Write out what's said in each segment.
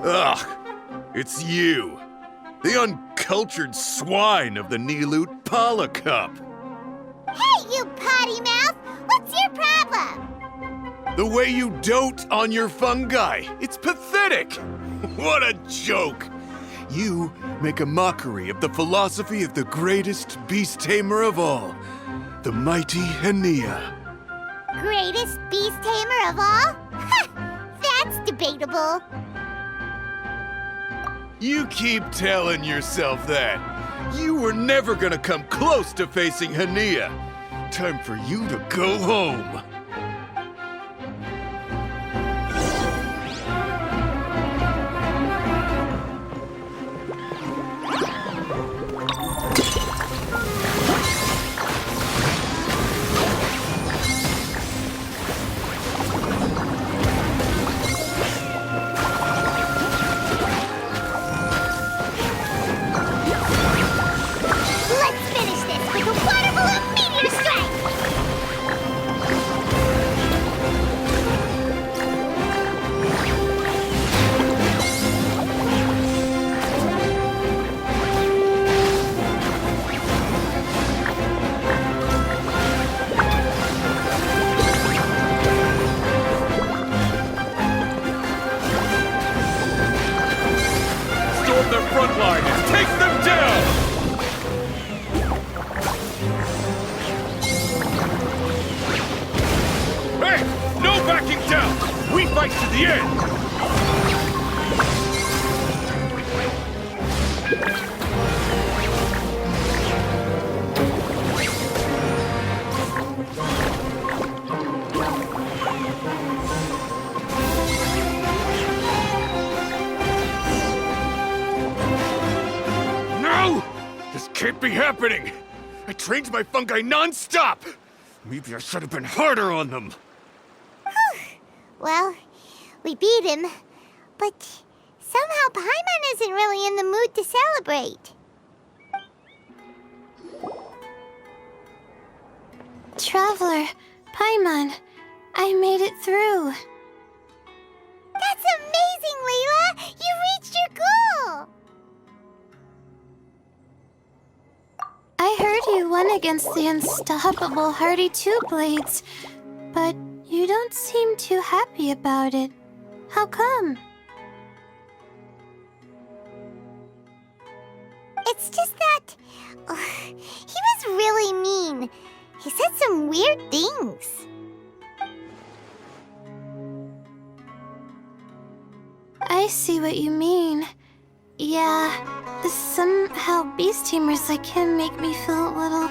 Ugh, it's you. The uncultured swine of the Niloot Pala Cup. Hey, you potty mouth! What's your problem? The way you dote on your fungi. It's pathetic. What a joke. You make a mockery of the philosophy of the greatest beast tamer of all, the mighty Henia. Greatest beast tamer of all? Ha! That's debatable. You keep telling yourself that. You were never gonna come close to facing Henia. Time for you to go home. Can't be happening! I trained my fungi non-stop! Maybe I should have been harder on them. Well, we beat him, but somehow Paimon isn't really in the mood to celebrate. Traveler, Paimon, I made it through. That's amazing, Layla! You reached your goal! I heard you won against the unstoppable Hardy Two-Blades, but you don't seem too happy about it. How come? It's just that... he was really mean. He said some weird things. I see what you mean. Yeah, somehow beast tamers like him make me feel a little...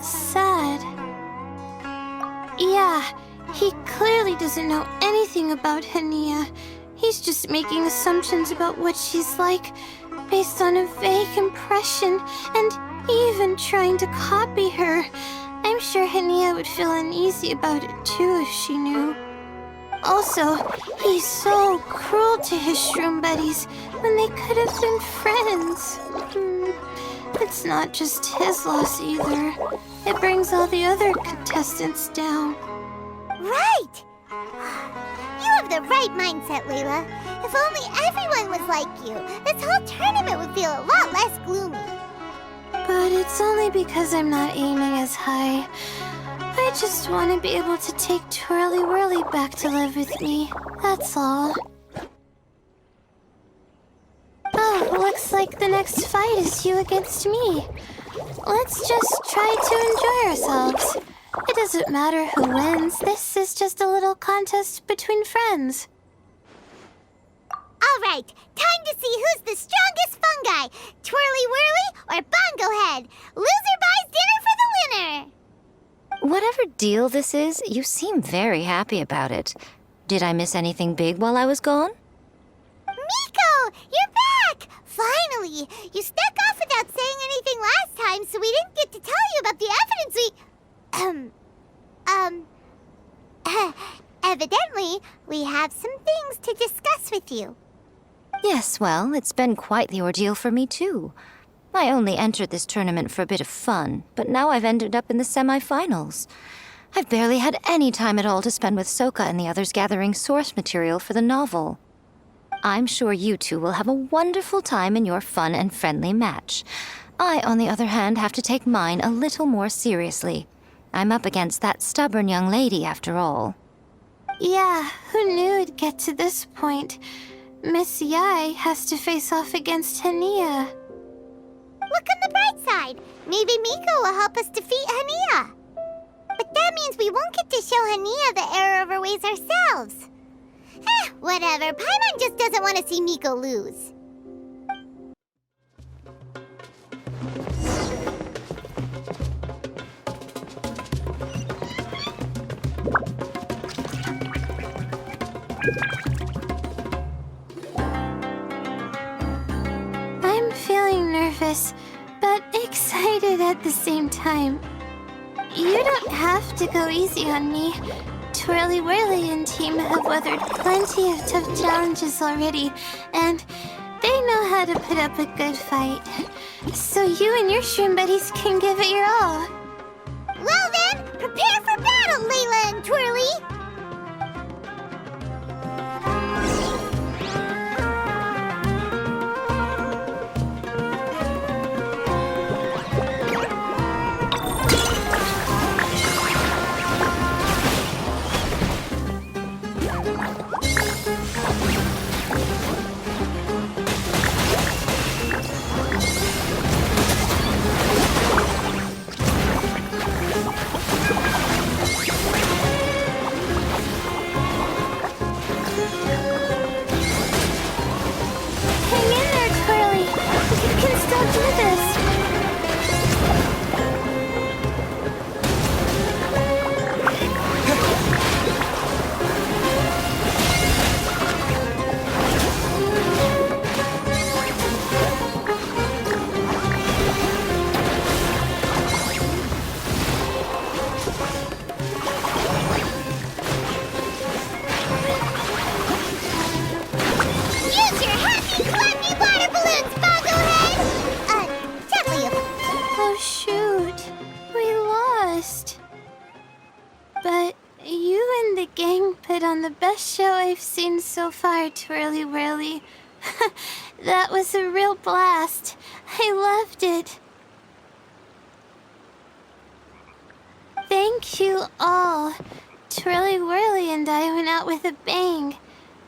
sad. Yeah, he clearly doesn't know anything about Henia. He's just making assumptions about what she's like, based on a vague impression, and even trying to copy her. I'm sure Henia would feel uneasy about it too if she knew. Also, he's so cruel to his shroom buddies when they could have been friends. It's not just his loss either. It brings all the other contestants down. Right! You have the right mindset, Layla. If only everyone was like you, this whole tournament would feel a lot less gloomy. But it's only because I'm not aiming as high. I just want to be able to take Twirly Whirly back to live with me. That's all. Oh, looks like the next fight is you against me. Let's just try to enjoy ourselves. It doesn't matter who wins. This is just a little contest between friends. All right, time to see who's the strongest fungi. Twirly Whirly or Bongo Head. Loser buys dinner for the winner. Whatever deal this is, you seem very happy about it. Did I miss anything big while I was gone? Miko, you're back! Finally! You snuck off without saying anything last time, so we didn't get to tell you about the evidence evidently, we have some things to discuss with you. Yes, well, it's been quite the ordeal for me too. I only entered this tournament for a bit of fun, but now I've ended up in the semi-finals. I've barely had any time at all to spend with Soka and the others gathering source material for the novel. I'm sure you two will have a wonderful time in your fun and friendly match. I, on the other hand, have to take mine a little more seriously. I'm up against that stubborn young lady, after all. Yeah, who knew it'd get to this point? Miss Yai has to face off against Hania. Look on the bright side. Maybe Miko will help us defeat Hania. But that means we won't get to show Hania the error of her ways ourselves. Whatever. Paimon just doesn't want to see Miko lose. I'm feeling nervous, but excited at the same time. You don't have to go easy on me. Twirly Whirly and team have weathered plenty of tough challenges already, and they know how to put up a good fight. So you and your shroom buddies can give it your all. Well then, prepare for battle, Layla and Twirly! So far, Twirly Whirly. That was a real blast. I loved it. Thank you all. Twirly Whirly and I went out with a bang.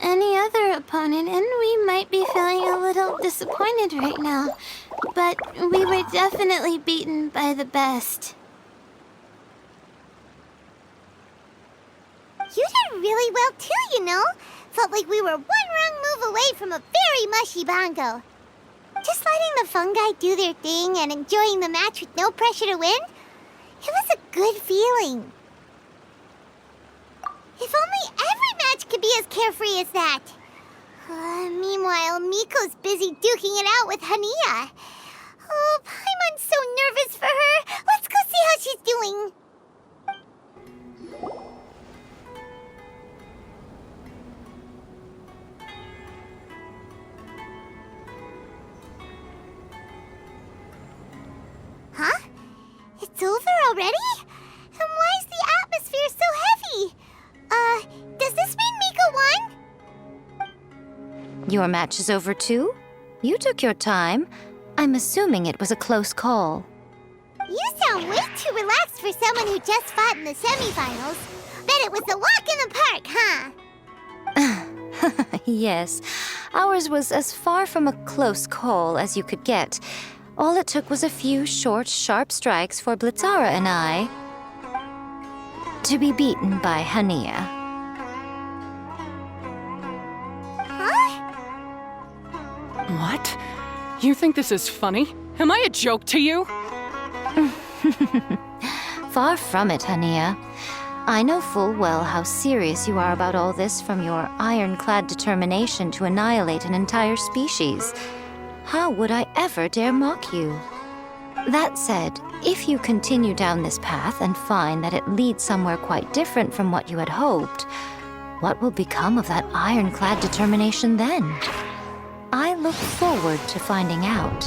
Any other opponent, and we might be feeling a little disappointed right now, but we were definitely beaten by the best. You did really well too, you know. Felt like we were one wrong move away from a very mushy bongo. Just letting the fungi do their thing and enjoying the match with no pressure to win, it was a good feeling. If only every match could be as carefree as that. Meanwhile, Miko's busy duking it out with Hania. Oh, Paimon's so nervous for her. Let's go see how she's doing. Huh? It's over already? And why is the atmosphere so heavy? Does this mean Miko won? Your match is over too? You took your time. I'm assuming it was a close call. You sound way too relaxed for someone who just fought in the semifinals. Bet it was a walk in the park, huh? Yes, ours was as far from a close call as you could get. All it took was a few short, sharp strikes for Blitzara and I to be beaten by Hania. Huh? What? You think this is funny? Am I a joke to you? Far from it, Hania. I know full well how serious you are about all this from your ironclad determination to annihilate an entire species. How would I ever dare mock you? That said, if you continue down this path and find that it leads somewhere quite different from what you had hoped, what will become of that ironclad determination then? I look forward to finding out.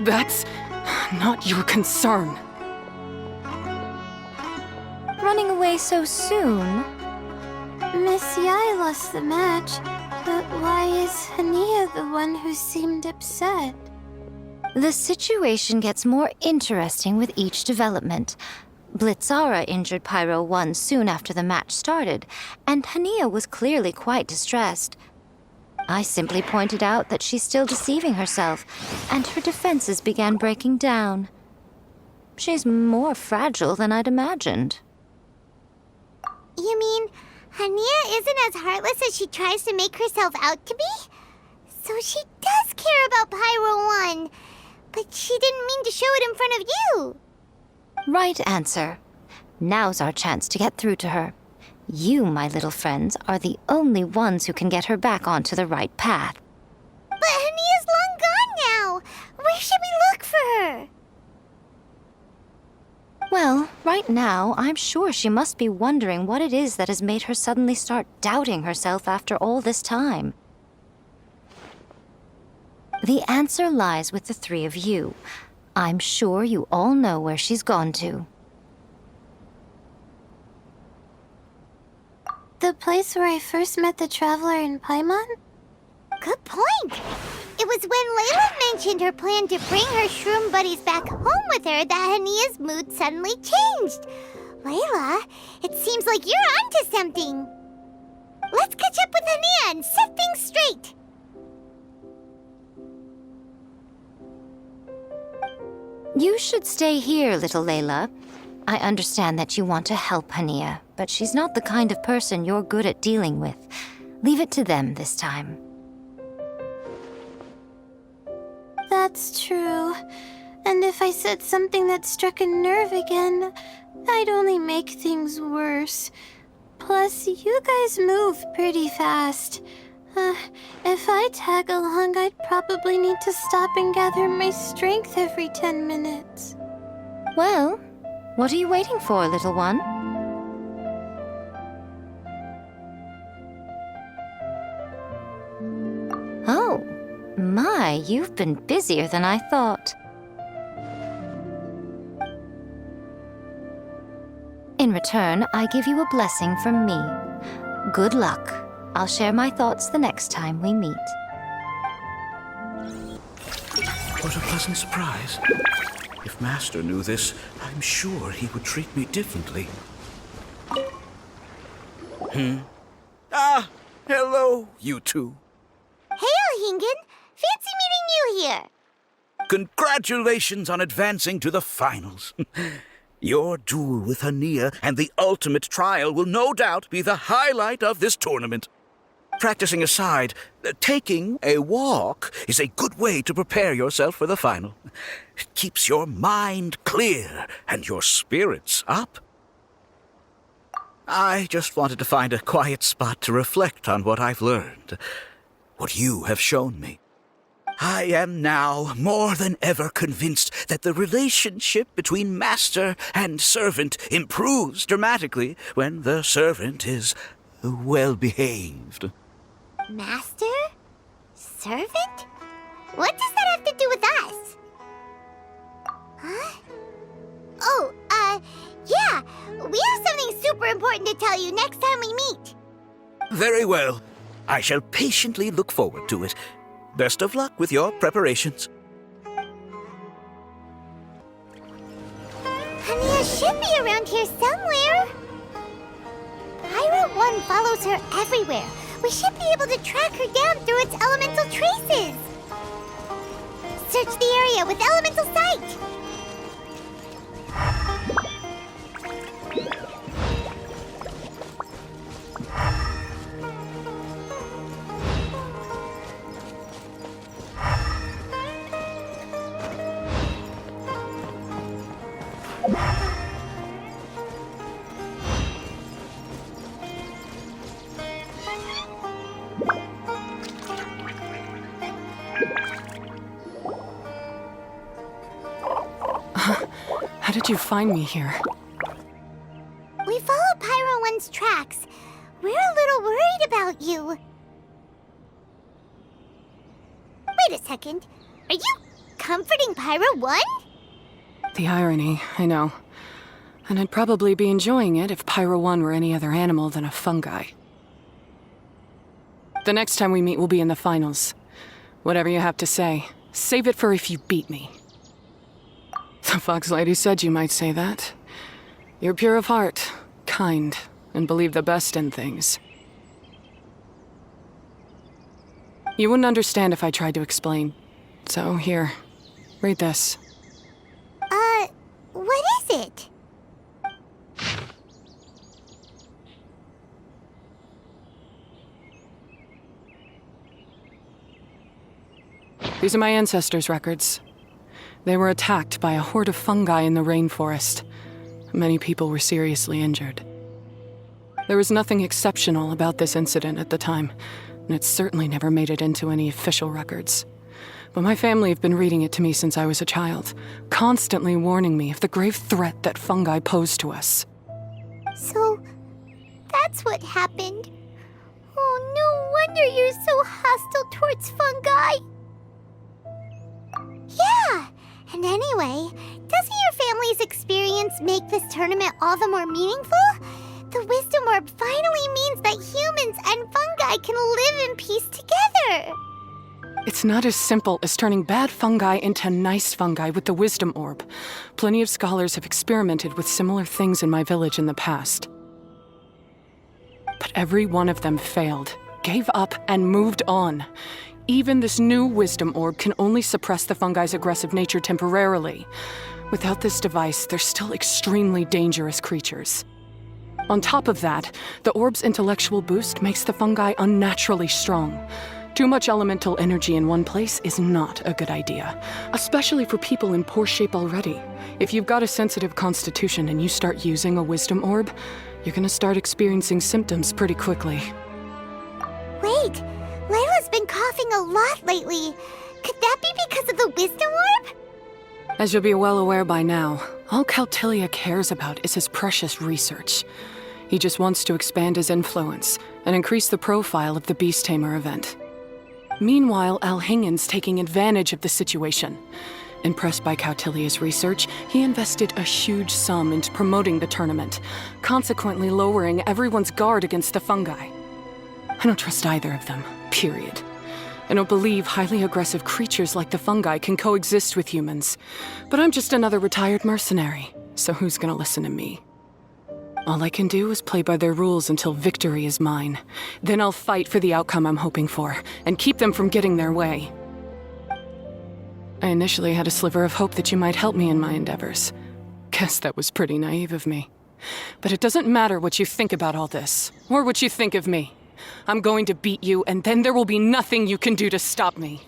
That's not your concern. Running away so soon? Miss Yai lost the match, but why is Hania the one who seemed upset? The situation gets more interesting with each development. Blitzara injured Pyro 1 soon after the match started, and Hania was clearly quite distressed. I simply pointed out that she's still deceiving herself, and her defenses began breaking down. She's more fragile than I'd imagined. You mean Hania isn't as heartless as she tries to make herself out to be? So she does care about Pyro 1, but she didn't mean to show it in front of you. Right answer. Now's our chance to get through to her. You, my little friends, are the only ones who can get her back onto the right path. But Hania's long gone now. Where should we look for her? Well, right now, I'm sure she must be wondering what it is that has made her suddenly start doubting herself after all this time. The answer lies with the three of you. I'm sure you all know where she's gone to. The place where I first met the Traveler in Paimon? Good point. It was when Layla mentioned her plan to bring her shroom buddies back home with her that Hania's mood suddenly changed. Layla, it seems like you're onto something. Let's catch up with Hania and set things straight. You should stay here, little Layla. I understand that you want to help Hania, but she's not the kind of person you're good at dealing with. Leave it to them this time. That's true. And if I said something that struck a nerve again, I'd only make things worse. Plus, you guys move pretty fast. If I tag along, I'd probably need to stop and gather my strength every 10 minutes. Well, what are you waiting for, little one? Oh, my, you've been busier than I thought. In return, I give you a blessing from me. Good luck. I'll share my thoughts the next time we meet. What a pleasant surprise. If Master knew this, I'm sure he would treat me differently. Ah, hello, you two. Hail, Hingen. Fancy meeting you here. Congratulations on advancing to the finals. Your duel with Hania and the ultimate trial will no doubt be the highlight of this tournament. Practicing aside, taking a walk is a good way to prepare yourself for the final. It keeps your mind clear and your spirits up. I just wanted to find a quiet spot to reflect on what I've learned, what you have shown me. I am now more than ever convinced that the relationship between master and servant improves dramatically when the servant is well-behaved. Master? Servant? What does that have to do with us? Huh? Oh, yeah. We have something super important to tell you next time we meet. Very well. I shall patiently look forward to it. Best of luck with your preparations. Hania should be around here somewhere. Pyro 1 follows her everywhere. We should be able to track her down through its elemental traces. Search the area with elemental sight. How did you find me here? We follow Pyro 1's tracks. We're a little worried about you. Wait a second. Are you comforting Pyro 1? The irony, I know. And I'd probably be enjoying it if Pyro 1 were any other animal than a fungi. The next time we meet will be in the finals. Whatever you have to say, save it for if you beat me. The Fox Lady said you might say that. You're pure of heart, kind, and believe the best in things. You wouldn't understand if I tried to explain. So here, read this. What is it? These are my ancestors' records. They were attacked by a horde of fungi in the rainforest. Many people were seriously injured. There was nothing exceptional about this incident at the time, and it certainly never made it into any official records. But my family have been reading it to me since I was a child, constantly warning me of the grave threat that fungi pose to us. So, that's what happened. Oh, no wonder you're so hostile towards fungi. Yeah, and anyway, doesn't your family's experience make this tournament all the more meaningful? The Wisdom Orb finally means that humans and fungi can live in peace together. It's not as simple as turning bad fungi into nice fungi with the Wisdom Orb. Plenty of scholars have experimented with similar things in my village in the past. But every one of them failed, gave up, and moved on. Even this new Wisdom Orb can only suppress the fungi's aggressive nature temporarily. Without this device, they're still extremely dangerous creatures. On top of that, the orb's intellectual boost makes the fungi unnaturally strong. Too much elemental energy in one place is not a good idea, especially for people in poor shape already. If you've got a sensitive constitution and you start using a Wisdom Orb, you're gonna start experiencing symptoms pretty quickly. Wait, Layla's been coughing a lot lately. Could that be because of the Wisdom Orb? As you'll be well aware by now, all Caltilia cares about is his precious research. He just wants to expand his influence and increase the profile of the Beast Tamer event. Meanwhile, Alhingen's taking advantage of the situation. Impressed by Cautilia's research, he invested a huge sum into promoting the tournament, consequently lowering everyone's guard against the fungi. I don't trust either of them, period. I don't believe highly aggressive creatures like the fungi can coexist with humans. But I'm just another retired mercenary, so who's gonna listen to me? All I can do is play by their rules until victory is mine. Then I'll fight for the outcome I'm hoping for, and keep them from getting their way. I initially had a sliver of hope that you might help me in my endeavors. Guess that was pretty naive of me. But it doesn't matter what you think about all this, or what you think of me. I'm going to beat you, and then there will be nothing you can do to stop me.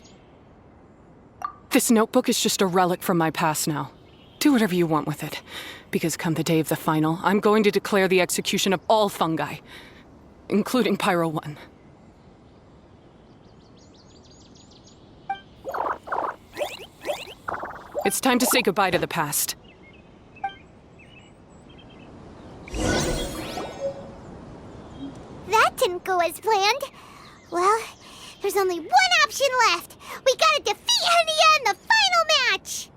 This notebook is just a relic from my past now. Do whatever you want with it, because come the day of the final, I'm going to declare the execution of all fungi, including Pyro 1. It's time to say goodbye to the past. That didn't go as planned. Well, there's only one option left. We gotta defeat Hania in the final match!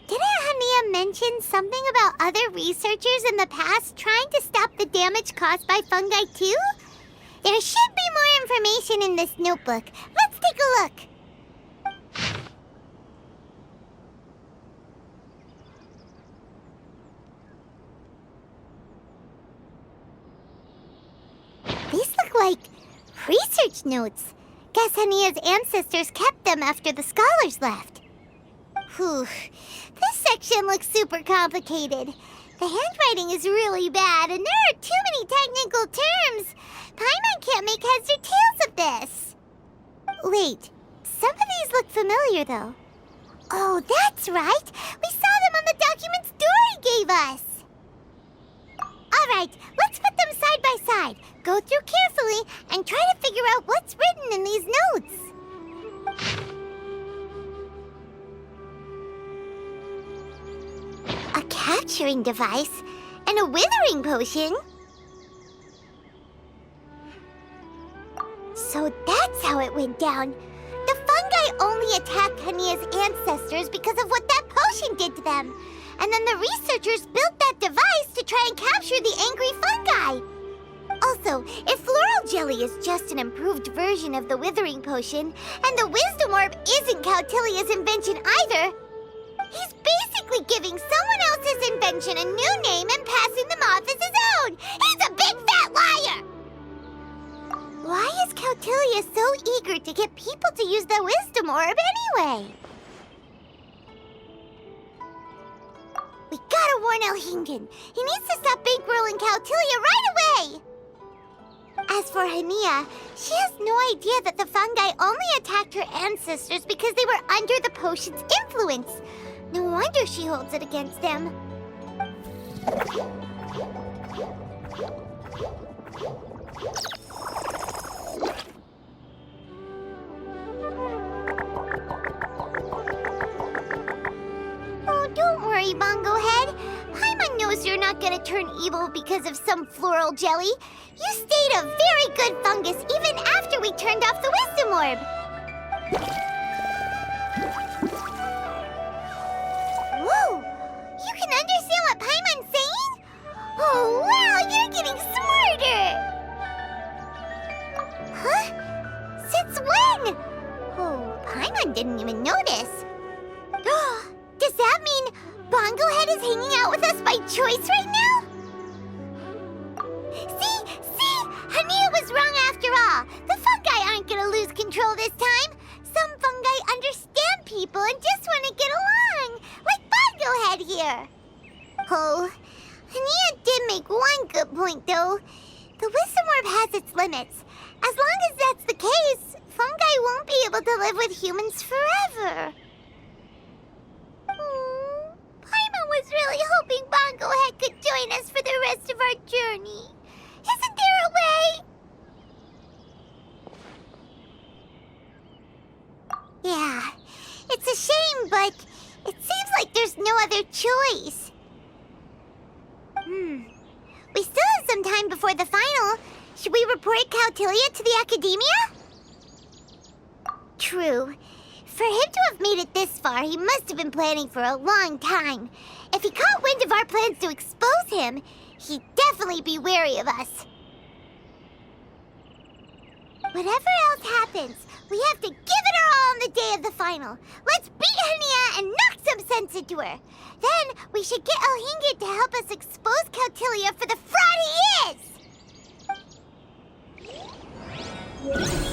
Didn't Hania mention something about other researchers in the past trying to stop the damage caused by fungi too? There should be more information in this notebook. Let's take a look. These look like research notes. Guess Hania's ancestors kept them after the scholars left. Whew. This section looks super complicated. The handwriting is really bad, and there are too many technical terms. Paimon can't make heads or tails of this. Wait, some of these look familiar, though. Oh, that's right. We saw them on the documents Dory gave us. All right, let's put them side by side. Go through carefully and try to figure out what's written in these notes. A capturing device and a withering potion. So that's how it went down. The fungi only attacked Hania's ancestors because of what that potion did to them. And then the researchers built that device to try and capture the angry fungi. Also, if floral jelly is just an improved version of the withering potion, and the wisdom orb isn't Cautilia's invention either, he's basically giving someone else's invention a new name and passing them off as his own. He's a big fat liar! Why is Cautilia so eager to get people to use the wisdom orb anyway? We gotta warn Elhingen. He needs to stop bankrolling Cautilia right away! As for Hania, she has no idea that the fungi only attacked her ancestors because they were under the potion's influence. No wonder she holds it against them. Oh, don't worry, Bongo Head. Paimon knows you're not gonna turn evil because of some floral jelly. You stayed a very good fungus even after we turned off the wisdom orb. Whoa! You can understand what Paimon's saying? Oh, wow, you're getting smarter! Huh? Since when? Oh, Paimon didn't even notice. Does that mean Bongo Head is hanging out with us by choice right now? See? Hania was wrong after all. The fungi aren't gonna lose control this time. Some fungi understand people and just want to get along, like Bongo Head here. Oh, Hania did make one good point, though. The wisdom orb has its limits. As long as that's the case, fungi won't be able to live with humans forever. Paimon was really hoping Bongo Head could join us for the rest of our journey. Isn't there a way? Yeah, it's a shame, but it seems like there's no other choice. We still have some time before the final. Should we report Cautilia to the academia? True. For him to have made it this far, he must have been planning for a long time. If he caught wind of our plans to expose him, he'd definitely be wary of us. Whatever else happens, we have to give it our all on the day of the final. Let's beat Hania and knock some sense into her. Then we should get Elhingen to help us expose Cautilia for the fraud he is!